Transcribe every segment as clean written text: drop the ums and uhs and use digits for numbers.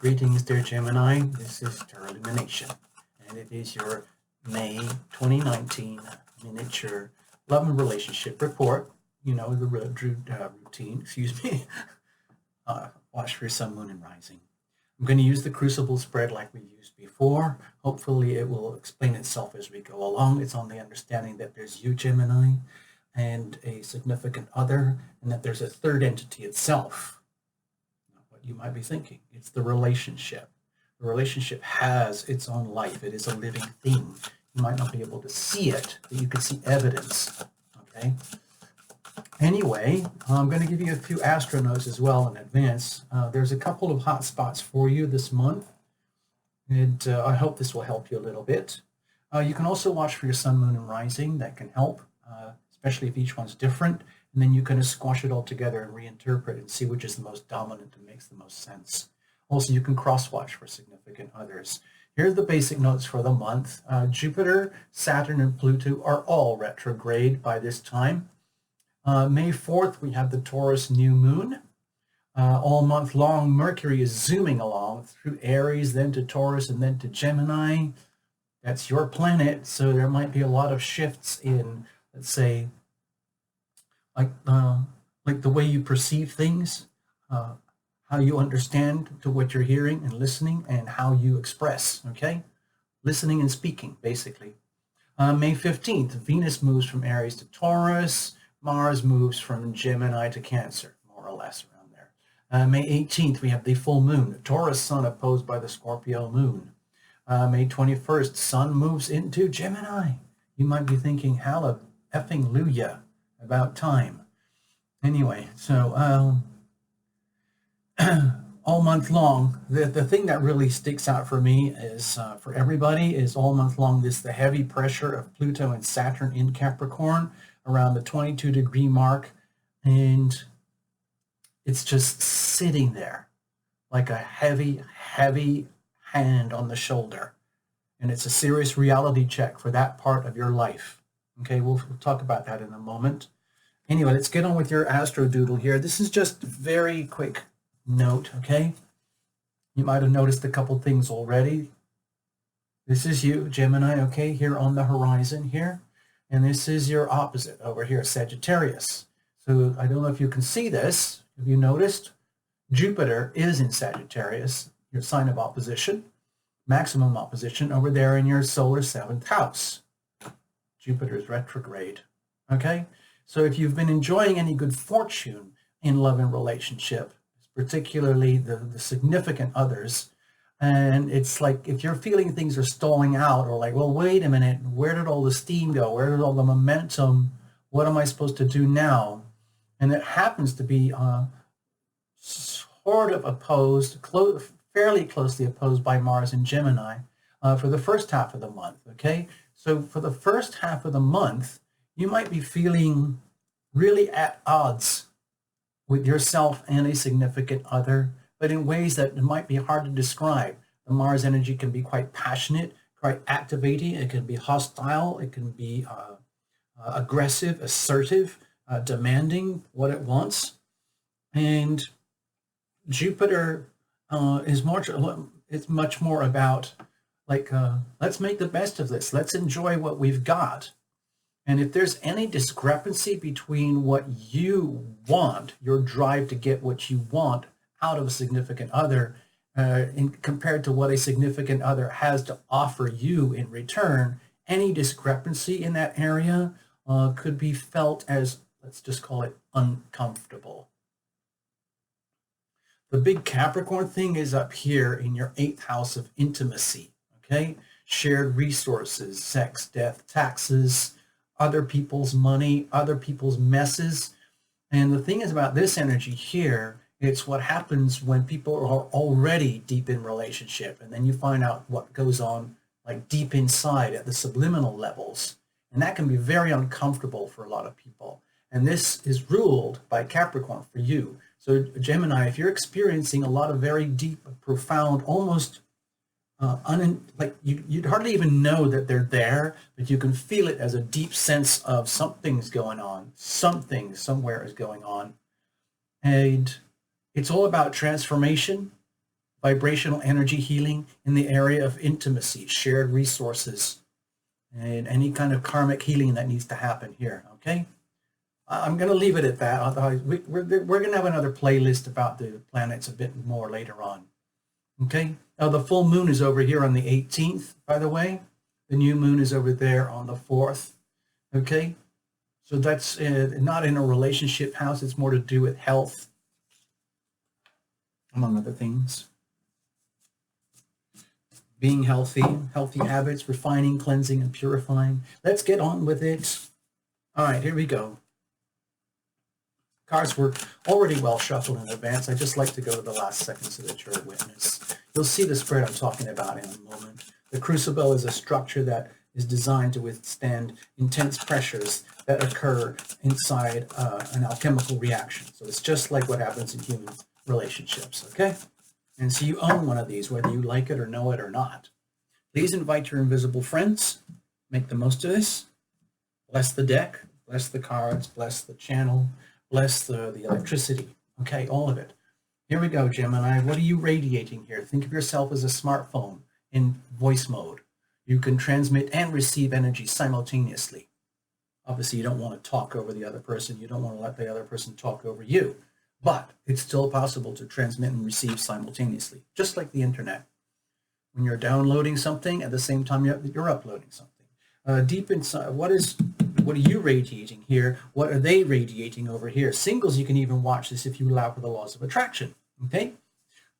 Greetings, dear Gemini. This is Tarot Lumination, and it is your May 2019 miniature love and relationship report. You know, the routine, excuse me. Watch for your sun, moon, and rising. I'm going to use the crucible spread like we've used before. Hopefully it will explain itself as we go along. It's on the understanding that there's you, Gemini, and a significant other, and that there's a third entity itself. You might be thinking it's the relationship. The relationship has its own life. It is a living thing. You might not be able to see it, but you can see evidence. Okay. Anyway, I'm going to give you a few astro notes as well in advance. There's a couple of hot spots for you this month, and I hope this will help you a little bit. You can also watch for your sun, moon, and rising. That can help, especially if each one's different. And then you kind of squash it all together and reinterpret and see which is the most dominant and makes the most sense. Also, you can cross-watch for significant others. Here are the basic notes for the month. Jupiter, Saturn, and Pluto are all retrograde by this time. May 4th, we have the Taurus new moon. All month long, Mercury is zooming along through Aries, then to Taurus, and then to Gemini. That's your planet, so there might be a lot of shifts in, let's say, like the way you perceive things, how you understand to what you're hearing and listening, and how you express, okay? Listening and speaking, basically. May 15th, Venus moves from Aries to Taurus. Mars moves from Gemini to Cancer, more or less around there. May 18th, we have the full moon, the Taurus sun opposed by the Scorpio moon. May 21st, sun moves into Gemini. You might be thinking, hallelujah. About time. Anyway, so all month long, the thing that really sticks out for me is, for everybody, is all month long the heavy pressure of Pluto and Saturn in Capricorn around the 22-degree mark, and it's just sitting there like a heavy hand on the shoulder, and it's a serious reality check for that part of your life. Okay, we'll talk about that in a moment. Anyway, let's get on with your astro doodle here. This is just a very quick note, okay? You might have noticed a couple things already. This is you, Gemini, okay, here on the horizon here. And this is your opposite over here, Sagittarius. So I don't know if you can see this. Have you noticed? Jupiter is in Sagittarius, your sign of opposition, maximum opposition over there in your solar 7th house. Jupiter is retrograde, okay? So if you've been enjoying any good fortune in love and relationship, particularly the significant others, and it's like if you're feeling things are stalling out, or like, well, wait a minute, where did all the steam go? Where did all the momentum? What am I supposed to do now? And it happens to be sort of opposed, fairly closely opposed by Mars and Gemini for the first half of the month, okay? So for the first half of the month, you might be feeling really at odds with yourself and a significant other, but in ways that might be hard to describe. The Mars energy can be quite passionate, quite activating. It can be hostile. It can be aggressive, assertive, demanding what it wants. And Jupiter is much more about, like, let's make the best of this. Let's enjoy what we've got. And if there's any discrepancy between what you want, your drive to get what you want out of a significant other, compared to what a significant other has to offer you in return, any discrepancy in that area could be felt as, let's just call it, uncomfortable. The big Capricorn thing is up here in your 8th house of intimacy, okay? Shared resources, sex, death, taxes, other people's money, other people's messes. And the thing is about this energy here, it's what happens when people are already deep in relationship, and then you find out what goes on like deep inside at the subliminal levels. And that can be very uncomfortable for a lot of people. And this is ruled by Capricorn for you. So Gemini, if you're experiencing a lot of very deep, profound, almost like you'd hardly even know that they're there, but you can feel it as a deep sense of something's going on, something somewhere is going on. And it's all about transformation, vibrational energy healing in the area of intimacy, shared resources, and any kind of karmic healing that needs to happen here, okay? I'm going to leave it at that. Otherwise, we're going to have another playlist about the planets a bit more later on, okay? Now, the full moon is over here on the 18th, by the way. The new moon is over there on the 4th, okay? So that's not in a relationship house. It's more to do with health, among other things. Being healthy, healthy habits, refining, cleansing, and purifying. Let's get on with it. All right, here we go. Cards were already well shuffled in advance. I just like to go to the last seconds of the chart witness. You'll see the spread I'm talking about in a moment. The crucible is a structure that is designed to withstand intense pressures that occur inside an alchemical reaction. So it's just like what happens in human relationships, okay? And so you own one of these, whether you like it or know it or not. Please invite your invisible friends. Make the most of this. Bless the deck, bless the cards, bless the channel, bless the electricity, okay, all of it. Here we go, Gemini. What are you radiating here? Think of yourself as a smartphone in voice mode. You can transmit and receive energy simultaneously. Obviously, you don't want to talk over the other person. You don't want to let the other person talk over you. But it's still possible to transmit and receive simultaneously, just like the internet. When you're downloading something, at the same time you're uploading something. Deep inside, what are you radiating here? What are they radiating over here? Singles, you can even watch this if you allow for the laws of attraction, okay?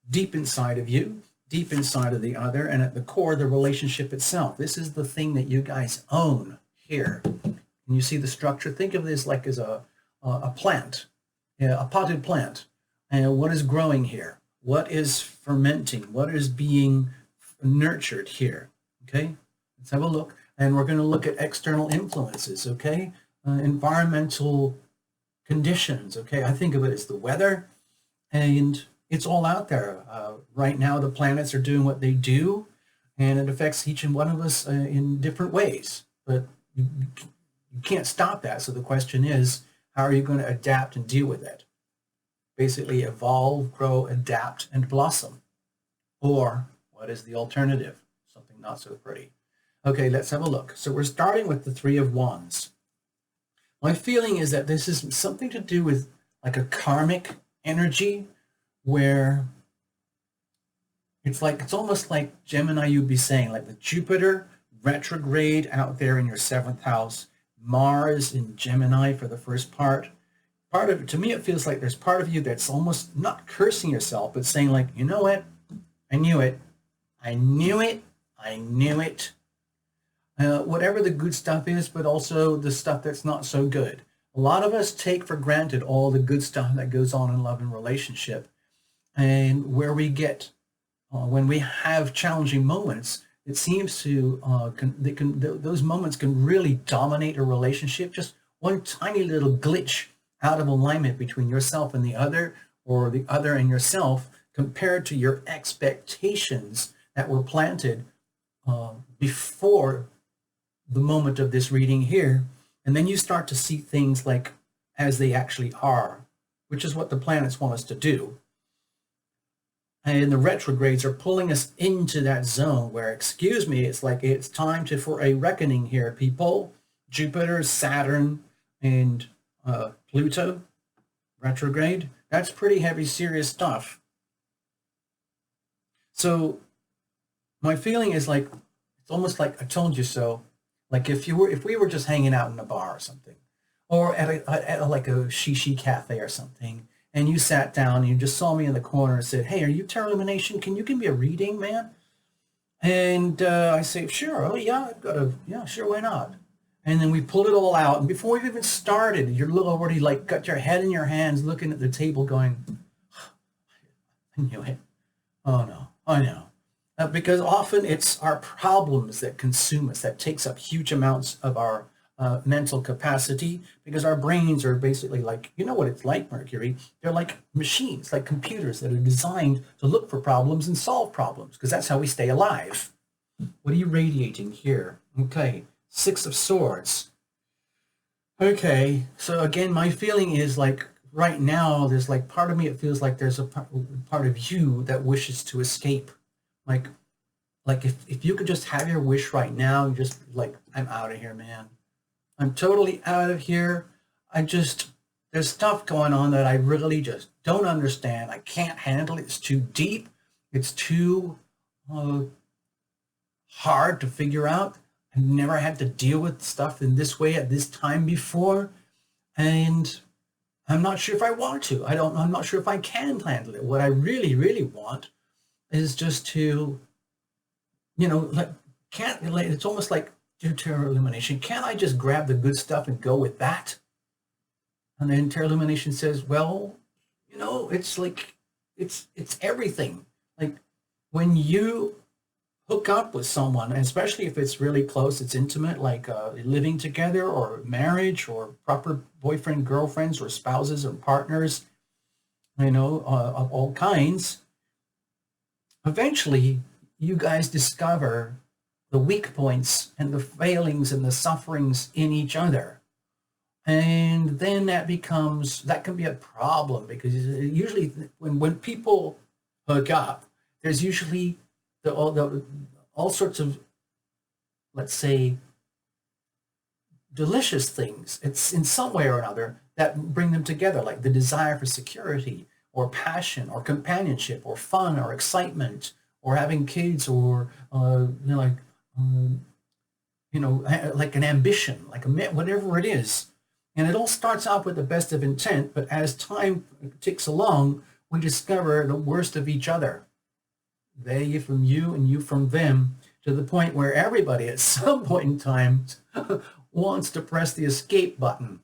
Deep inside of you, deep inside of the other, and at the core, the relationship itself. This is the thing that you guys own here. And you see the structure? Think of this like as a plant, a potted plant. And what is growing here? What is fermenting? What is being nurtured here? Okay, let's have a look. And we're going to look at external influences, okay? Environmental conditions, okay? I think of it as the weather, and it's all out there. Right now, the planets are doing what they do, and it affects each and one of us in different ways. But you can't stop that. So the question is, how are you going to adapt and deal with it? Basically, evolve, grow, adapt, and blossom. Or what is the alternative? Something not so pretty. Okay, let's have a look. So we're starting with the Three of Wands. My feeling is that this is something to do with like a karmic energy where it's almost like Gemini, you'd be saying, like the Jupiter retrograde out there in your 7th house, Mars in Gemini for the first part. Part of it, to me, it feels like there's part of you that's almost not cursing yourself, but saying like, you know what? I knew it. I knew it. I knew it. Whatever the good stuff is, but also the stuff that's not so good. A lot of us take for granted all the good stuff that goes on in love and relationship. And where we get, when we have challenging moments, it seems to, those moments can really dominate a relationship. Just one tiny little glitch out of alignment between yourself and the other, or the other and yourself, compared to your expectations that were planted before the moment of this reading here. And then you start to see things like as they actually are, which is what the planets want us to do. And the retrogrades are pulling us into that zone where, excuse me, it's like it's time for a reckoning here, people. Jupiter, Saturn, and Pluto retrograde. That's pretty heavy, serious stuff. So my feeling is like, it's almost like I told you so. Like if we were just hanging out in a bar or something, or at like a shishi cafe or something, and you sat down and you just saw me in the corner and said, hey, are you Tarot Lumination? Can you give me a reading, man? And I say, sure. Oh, yeah, yeah, sure, why not? And then we pulled it all out. And before we've even started, you're already like got your head in your hands looking at the table going, I knew it. Oh, no, I know. Because often it's our problems that consume us, that takes up huge amounts of our mental capacity, because our brains are basically like, you know what it's like, Mercury? They're like machines, like computers that are designed to look for problems and solve problems, because that's how we stay alive. What are you radiating here? Okay, Six of Swords. Okay, so again, my feeling is like right now, there's like part of me, it feels like there's a part of you that wishes to escape. Like, if you could just have your wish right now, you just like, I'm out of here, man. I'm totally out of here. There's stuff going on that I really just don't understand. I can't handle it. It's too deep. It's too hard to figure out. I've never had to deal with stuff in this way at this time before. And I'm not sure if I want to. I'm not sure if I can handle it. What I really, really want is just to, it's almost like Tarot Lumination. Can't I just grab the good stuff and go with that? And then Tarot Lumination says, well, it's like, it's everything. Like when you hook up with someone, and especially if it's really close, it's intimate, like living together or marriage or proper boyfriend, girlfriends or spouses or partners, of all kinds, eventually you guys discover the weak points and the failings and the sufferings in each other. And then that can be a problem, because usually when people hook up, there's usually all sorts of, let's say, delicious things. It's in some way or another that bring them together, like the desire for security or passion or companionship or fun or excitement or having kids or like an ambition, like whatever it is. And it all starts off with the best of intent, but as time ticks along, we discover the worst of each other. They from you and you from them, to the point where everybody at some point in time wants to press the escape button.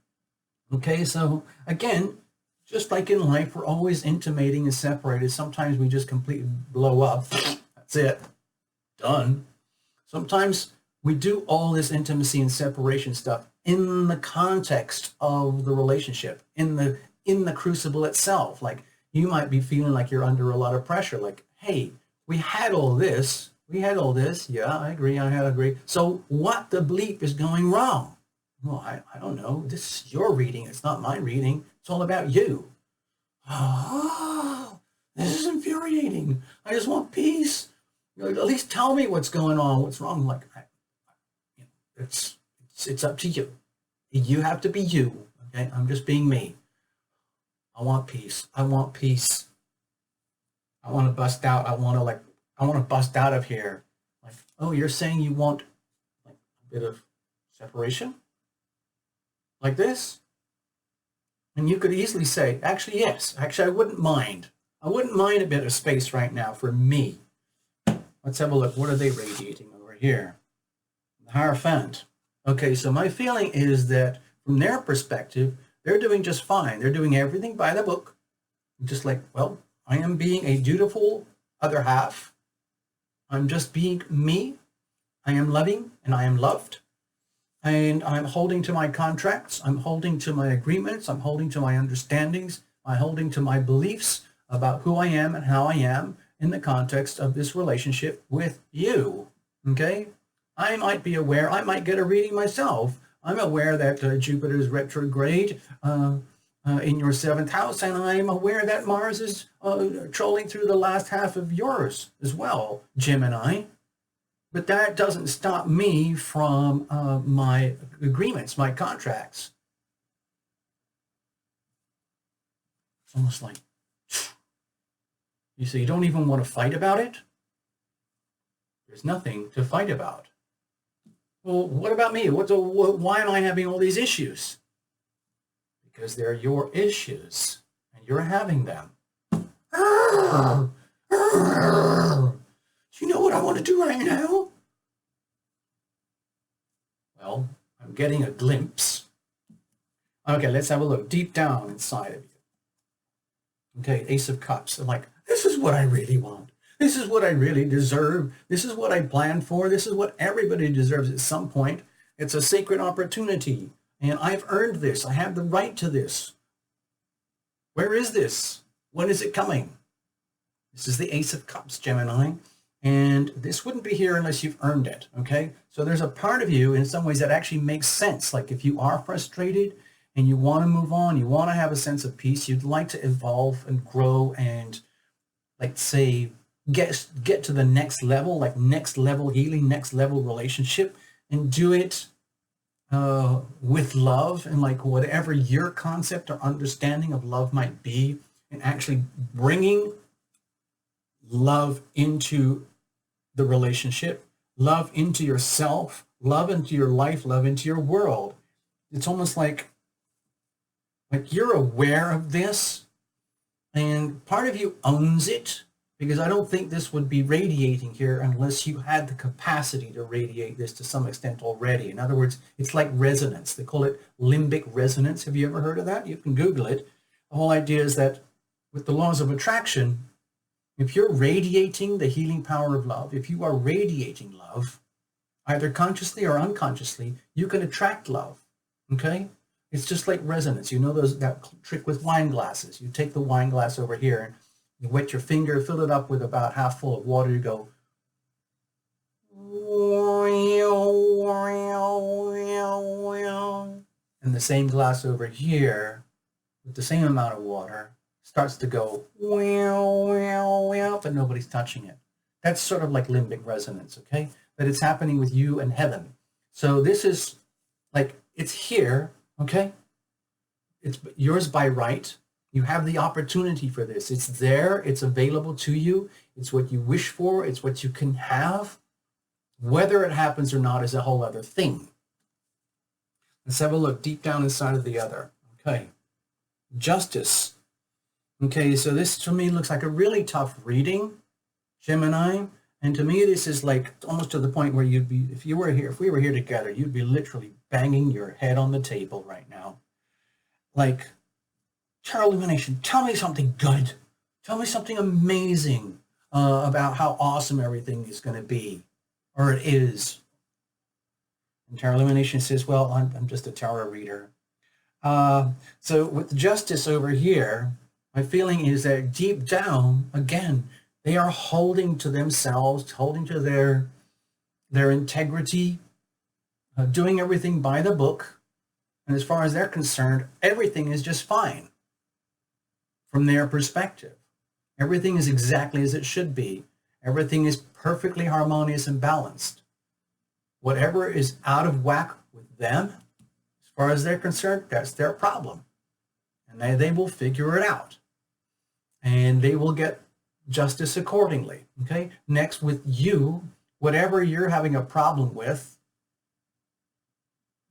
Okay, so again, just like in life, we're always intimating and separated. Sometimes we just completely blow up. That's it. Done. Sometimes we do all this intimacy and separation stuff in the context of the relationship, in the crucible itself. Like you might be feeling like you're under a lot of pressure. Like, hey, we had all this. Yeah, I agree. So what the bleep is going wrong? Well, I don't know. This is your reading. It's not my reading. It's all about you. Oh, this is infuriating. I just want peace. At least tell me what's going on. What's wrong? Like, it's up to you. You have to be you. Okay, I'm just being me. I want peace. I want to bust out. I want to bust out of here. Like, oh, you're saying you want like a bit of separation? Like this? And you could easily say, actually, yes. Actually, I wouldn't mind. I wouldn't mind a bit of space right now for me. Let's have a look. What are they radiating over here? The Hierophant. Okay, so my feeling is that from their perspective, they're doing just fine. They're doing everything by the book. Just like, well, I am being a dutiful other half. I'm just being me. I am loving and I am loved. And I'm holding to my contracts. I'm holding to my agreements. I'm holding to my understandings. I'm holding to my beliefs about who I am and how I am in the context of this relationship with you. Okay? I might be aware. I might get a reading myself. I'm aware that Jupiter is retrograde in your 7th house, and I'm aware that Mars is trolling through the last half of yours as well, Gemini. But that doesn't stop me from my agreements, my contracts. It's almost like, you say you don't even want to fight about it? There's nothing to fight about. Well, what about me? Why am I having all these issues? Because they're your issues, and you're having them. Do you know what I want to do right now? Well, I'm getting a glimpse. Okay, let's have a look deep down inside of you. Okay, Ace of Cups. I'm like, this is what I really want. This is what I really deserve. This is what I planned for. This is what everybody deserves at some point. It's a sacred opportunity. And I've earned this. I have the right to this. Where is this? When is it coming? This is the Ace of Cups, Gemini. And this wouldn't be here unless you've earned it, okay? So there's a part of you in some ways that actually makes sense. Like if you are frustrated and you want to move on, you want to have a sense of peace, you'd like to evolve and grow and, like, say, get to the next level, like next level healing, next level relationship, and do it with love and like whatever your concept or understanding of love might be, and actually bringing love into the relationship, love into yourself, love into your life, love into your world. It's almost like you're aware of this, and part of you owns it, because I don't think this would be radiating here unless you had the capacity to radiate this to some extent already. In other words, it's like resonance. They call it limbic resonance. Have you ever heard of that? You can Google it. The whole idea is that with the laws of attraction, if you're radiating the healing power of love, if you are radiating love, either consciously or unconsciously, you can attract love, okay? It's just like resonance. You know that trick with wine glasses. You take the wine glass over here, and you wet your finger, fill it up with about half full of water, you go, and the same glass over here, with the same amount of water, starts to go, but nobody's touching it. That's sort of like limbic resonance, okay? But it's happening with you and heaven. So this is like, it's here, okay? It's yours by right. You have the opportunity for this. It's there. It's available to you. It's what you wish for. It's what you can have. Whether it happens or not is a whole other thing. Let's have a look deep down inside of the other. Okay. Justice. Okay, so this to me looks like a really tough reading, Gemini. And to me, this is like almost to the point where you'd be, if we were here together, you'd be literally banging your head on the table right now. Like, Tarot Lumination, tell me something good. Tell me something amazing about how awesome everything is going to be, or it is. And Tarot Lumination says, well, I'm just a tarot reader. So with Justice over here, my feeling is that deep down, again, they are holding to themselves, holding to their integrity, doing everything by the book. And as far as they're concerned, everything is just fine from their perspective. Everything is exactly as it should be. Everything is perfectly harmonious and balanced. Whatever is out of whack with them, as far as they're concerned, that's their problem. And they will figure it out. And they will get justice accordingly. Okay? Next, with you, whatever you're having a problem with,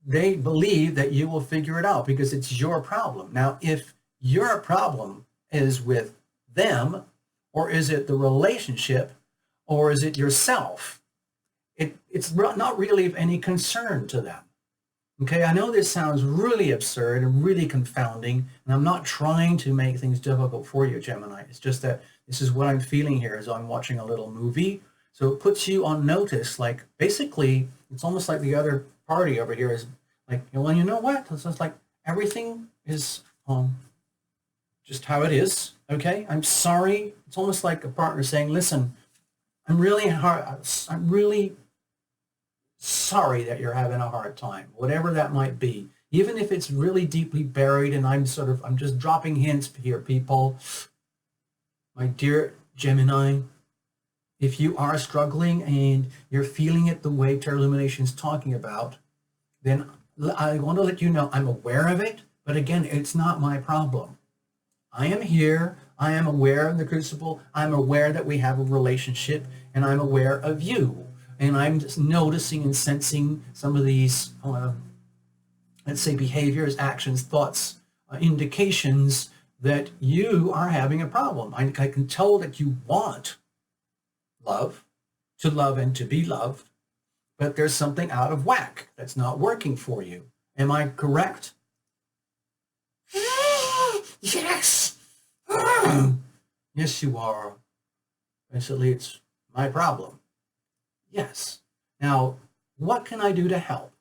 they believe that you will figure it out because it's your problem. Now, if your problem is with them, or is it the relationship, or is it yourself, it's not really of any concern to them. Okay, I know this sounds really absurd and really confounding, and I'm not trying to make things difficult for you, Gemini. It's just that this is what I'm feeling here as I'm watching a little movie. So it puts you on notice, like, basically, it's almost like the other party over here is like, well, you know what? It's just like everything is just how it is, okay? I'm sorry. It's almost like a partner saying, listen, I'm really sorry that you're having a hard time, whatever that might be. Even if it's really deeply buried and I'm just dropping hints here, people. My dear Gemini, if you are struggling and you're feeling it the way Tarot Lumination is talking about, then I want to let you know I'm aware of it, but again, it's not my problem. I am here. I am aware of the crucible. I'm aware that we have a relationship, and I'm aware of you. And I'm just noticing and sensing some of these, let's say, behaviors, actions, thoughts, indications that you are having a problem. I can tell that you want love, to love and to be loved, but there's something out of whack that's not working for you. Am I correct? Yes! Yes, you are. Basically, it's my problem. Yes. Now, what can I do to help?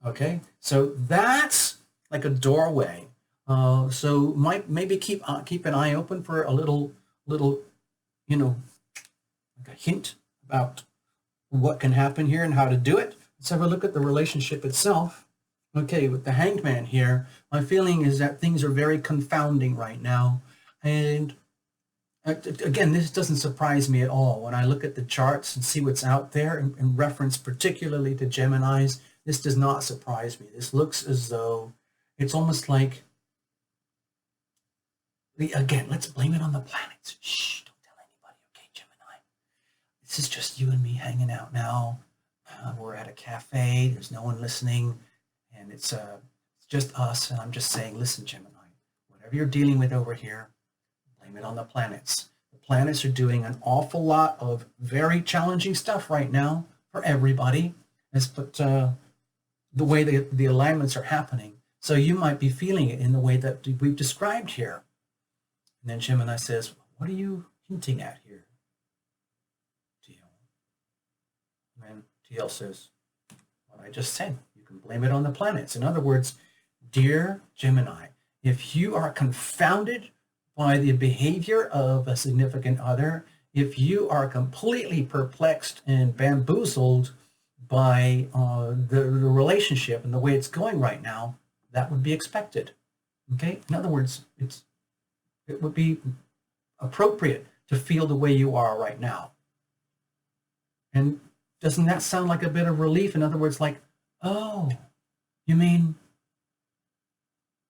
Okay, so that's like a doorway. So maybe keep an eye open for a little, you know, like a hint about what can happen here and how to do it. Let's have a look at the relationship itself. Okay, with the Hanged Man here, my feeling is that things are very confounding right now. And again, this doesn't surprise me at all. When I look at the charts and see what's out there in reference particularly to Geminis, this does not surprise me. This looks as though it's almost like, again, let's blame it on the planets. Shh, don't tell anybody, okay, Gemini? This is just you and me hanging out now. We're at a cafe, there's no one listening, and it's just us, and I'm just saying, listen, Gemini, whatever you're dealing with over here, blame it on the planets. The planets are doing an awful lot of very challenging stuff right now for everybody. But the way the alignments are happening, so you might be feeling it in the way that we've described here. And then Gemini says, what are you hinting at here, TL? And TL says, what I just said, you can blame it on the planets. In other words, dear Gemini, if you are confounded by the behavior of a significant other, if you are completely perplexed and bamboozled by the relationship and the way it's going right now, that would be expected. Okay? In other words, it would be appropriate to feel the way you are right now. And doesn't that sound like a bit of relief? In other words, like, oh, you mean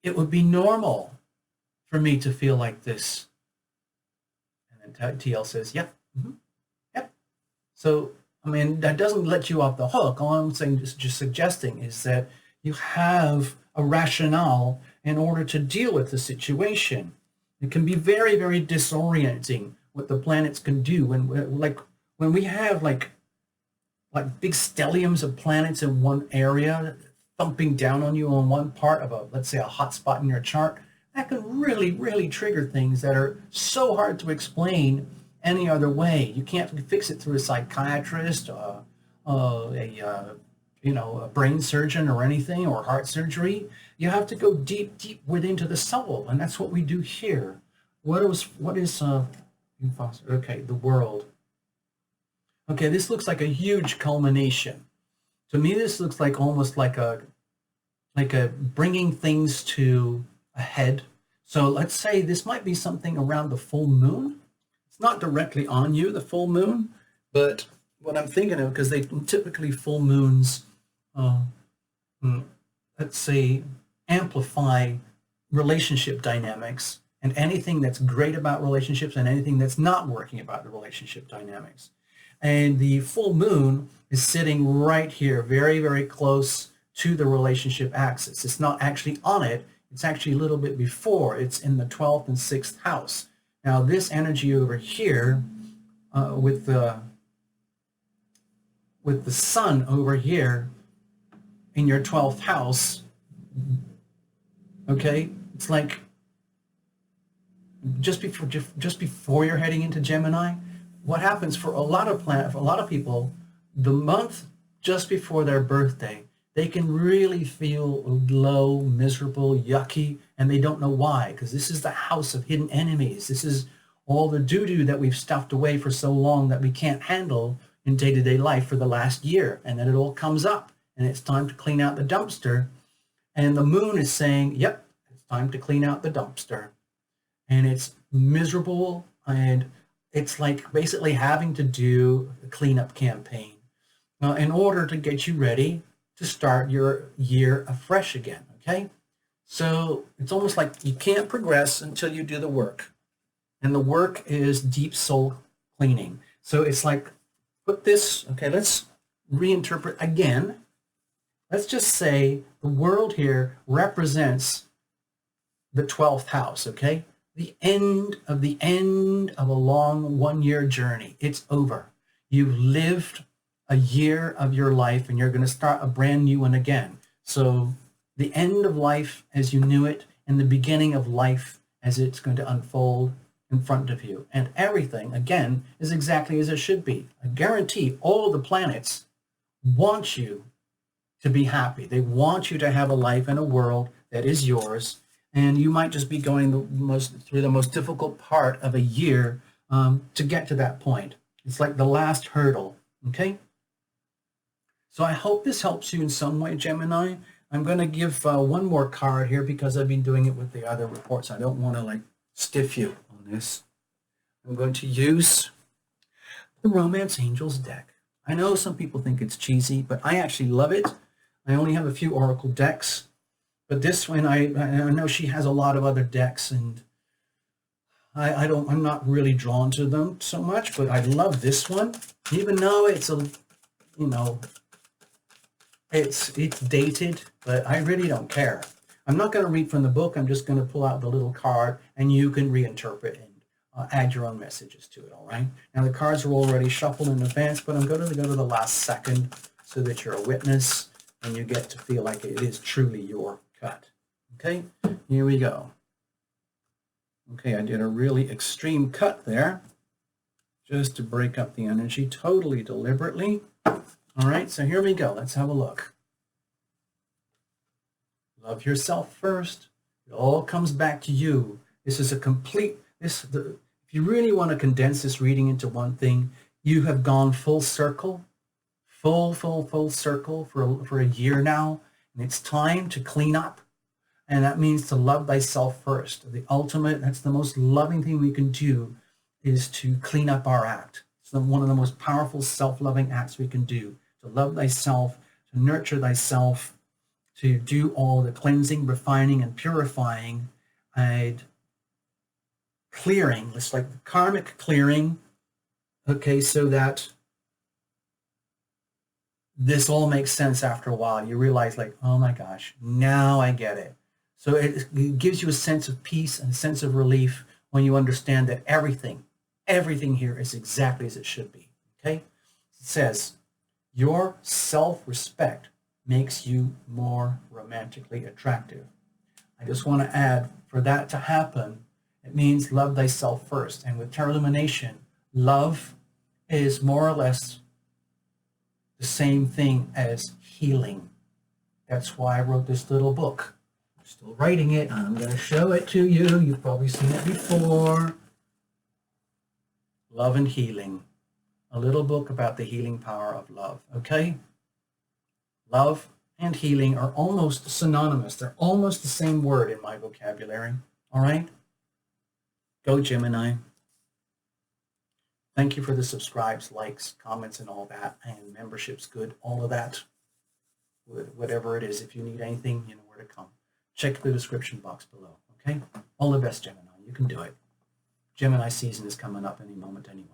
it would be normal for me to feel like this? And then TL says, yep, yep. So, I mean, that doesn't let you off the hook. All I'm saying, just suggesting, is that you have a rationale in order to deal with the situation. It can be very, very disorienting what the planets can do when we have like big stelliums of planets in one area thumping down on you on one part of let's say a hot spot in your chart. That can really, really trigger things that are so hard to explain any other way. You can't fix it through a psychiatrist, a brain surgeon or anything, or heart surgery. You have to go deep, deep within to the soul, and that's what we do here. What is okay, the world. Okay, this looks like a huge culmination. To me, this looks like almost like a bringing things to a head. So let's say this might be something around the full moon. It's not directly on you, the full moon, but what I'm thinking of, because they typically full moons, let's say, amplify relationship dynamics and anything that's great about relationships and anything that's not working about the relationship dynamics. And the full moon is sitting right here, very, very close to the relationship axis. It's not actually on it. It's actually a little bit before. It's in the 12th and 6th house. Now, this energy over here with the sun over here in your 12th house, okay, it's like just before you're heading into Gemini. What happens for a lot of people, the month just before their birthday, they can really feel low, miserable, yucky, and they don't know why, because this is the house of hidden enemies. This is all the doo-doo that we've stuffed away for so long that we can't handle in day-to-day life for the last year, and then it all comes up, and it's time to clean out the dumpster. And the moon is saying, yep, it's time to clean out the dumpster. And it's miserable, and it's like basically having to do a cleanup campaign in order to get you ready to start your year afresh again, okay? So it's almost like you can't progress until you do the work. And the work is deep soul cleaning. So it's like, put this, okay, let's reinterpret again. Let's just say the world here represents the 12th house, okay? The end of a long 1-year journey. It's over. You've lived a year of your life, and you're going to start a brand new one again. So the end of life as you knew it, and the beginning of life as it's going to unfold in front of you. And everything, again, is exactly as it should be. I guarantee all the planets want you to be happy. They want you to have a life and a world that is yours. And you might just be going through the most difficult part of a year to get to that point. It's like the last hurdle, okay? So I hope this helps you in some way, Gemini. I'm going to give one more card here because I've been doing it with the other reports. I don't want to like stiff you on this. I'm going to use the Romance Angels deck. I know some people think it's cheesy, but I actually love it. I only have a few Oracle decks, but this one, I know she has a lot of other decks, and I'm not really drawn to them so much, but I love this one, even though it's a, you know, it's dated, but I really don't care. I'm not going to read from the book. I'm just going to pull out the little card, and you can reinterpret and add your own messages to it, all right? Now, the cards are already shuffled in advance, but I'm going to go to the last second so that you're a witness and you get to feel like it is truly your cut. Okay, here we go. Okay, I did a really extreme cut there just to break up the energy totally deliberately. All right, so here we go. Let's have a look. Love yourself first. It all comes back to you. This is a complete, if you really want to condense this reading into one thing, you have gone full circle, full circle for a year now, and it's time to clean up. And that means to love thyself first. The ultimate, that's the most loving thing we can do, is to clean up our act. It's one of the most powerful self-loving acts we can do. To love thyself, to nurture thyself, to do all the cleansing, refining, and purifying, and clearing. It's like the karmic clearing, okay, so that this all makes sense after a while. You realize, like, oh my gosh, now I get it. So it gives you a sense of peace and a sense of relief when you understand that everything here is exactly as it should be, okay? It says, your self-respect makes you more romantically attractive. I just want to add, for that to happen, it means love thyself first. And with Tarot Lumination, love is more or less the same thing as healing. That's why I wrote this little book. I'm still writing it. I'm going to show it to you. You've probably seen it before. Love and Healing. A little book about the healing power of love, okay? Love and healing are almost synonymous. They're almost the same word in my vocabulary, all right? Go Gemini. Thank you for the subscribes, likes, comments, and all that, and membership's good, all of that. Whatever it is, if you need anything, you know where to come. Check the description box below, okay? All the best, Gemini. You can do it. Gemini season is coming up any moment anyway.